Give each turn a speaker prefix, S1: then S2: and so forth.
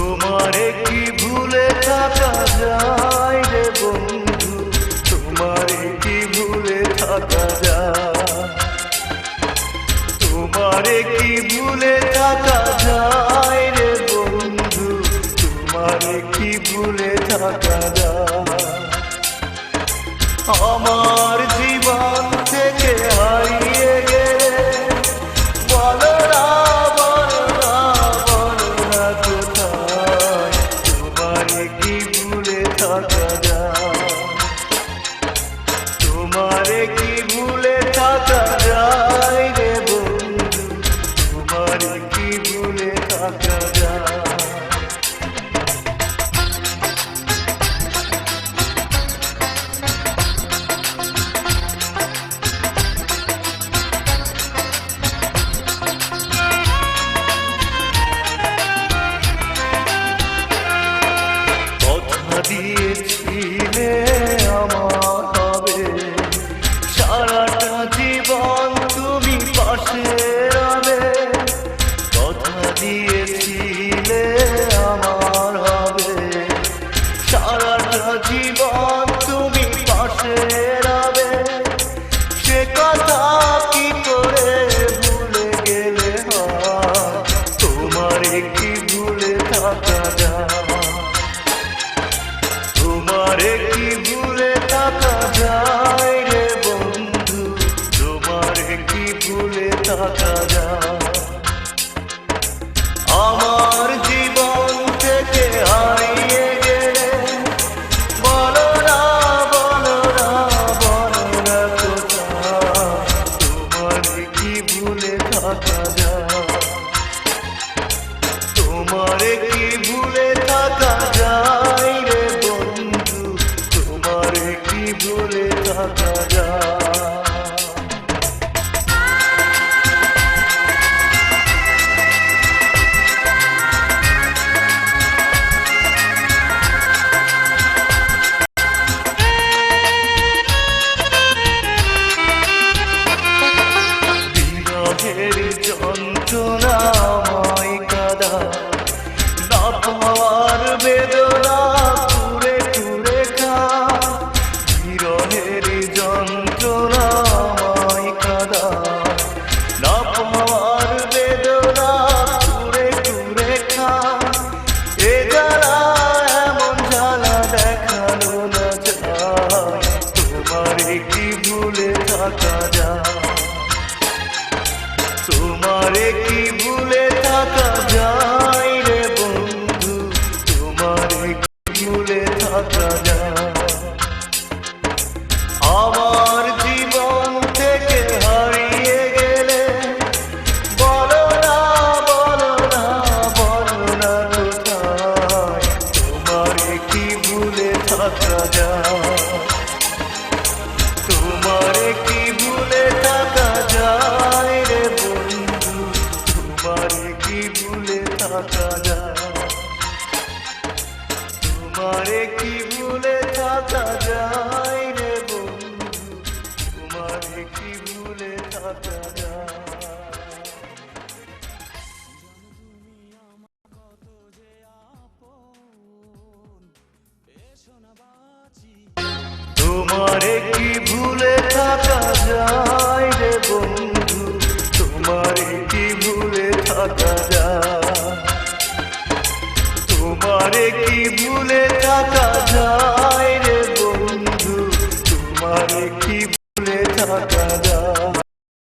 S1: তোমারে কি ভুলে থাকা যায় রে বন্ধু, তোমারে কি ভুলে থাকা যায়, তোমারে কি ভুলে থাকা যায় রে বন্ধু, তোমারে কি ভুলে থাকা যায়। আমার জীবন থেকে হারিয়ে গেলে বলো না, বলো না, বলো না কোথায়, তোমারে কি ভুলে থাকা যায়, তোমারে কি ভুলে থাকা যায় রে বন্ধু, তোমারে কি ভুলে থাকা যায়। দিয়েছিলে আমার হবে সারাটা জীবন তুমি পাশে রবে, কথা দিয়েছিলে আমার হবে সারাটা জীবন তুমি পাশে রবে, সে কথা কি করে ভুলে গেলে হয়, তোমারে কি ভুলে থাকা যায়, তোমারে কি ভুলে থাকা যায় রে বন্ধু, তোমারে কি ভুলে থাকা যায়। আমার জীবন থেকে হারিয়ে গেলে বলো না, বলো না, বলো না কোথায়, তোমারে কি ভুলে থাকা যায়, তোমারে কি ভুলে থাকা যায় রে বন্ধু, তোমারে কি ভুলে থাকা যায়। বিরহের যন্ত্রণাময় কাদা না পাওয়ার বেদনা কুরে কুরে খা, বিরহের যন্ত্রণাময় কাদা না পাওয়ার বেদনা কুরে কুরে খা, এ জ্বালা এমন জ্বালা দেখানো না যায়, তোমারে কি ভুলে থাকা যায়, তোমারে কি ভুলে থাকা যায় রে বন্ধু, তোমারে কি ভুলে থাকা যায়। আমার জীবন থেকে হারিয়ে গেলে বলো না, বলো না, বলো না কোথায়, তোমারে কি ভুলে থাকা যায়, তোমারে কি ভুলে থাকা যায় রে বন্ধু, তোমারে কি ভুলে থাকা যায়, তোমারে কি ভুলে থাকা যায় রে বন্ধু, তোমারে কি ভুলে থাকা যায়। তোমারে কি ভুলে থাকা যায় রে বন্ধু, তোমারে কি ভুলে থাকা যায়, তোমারে কি ভুলে থাকা যায় রে বন্ধু, তোমারে কি ভুলে থাকা যায়।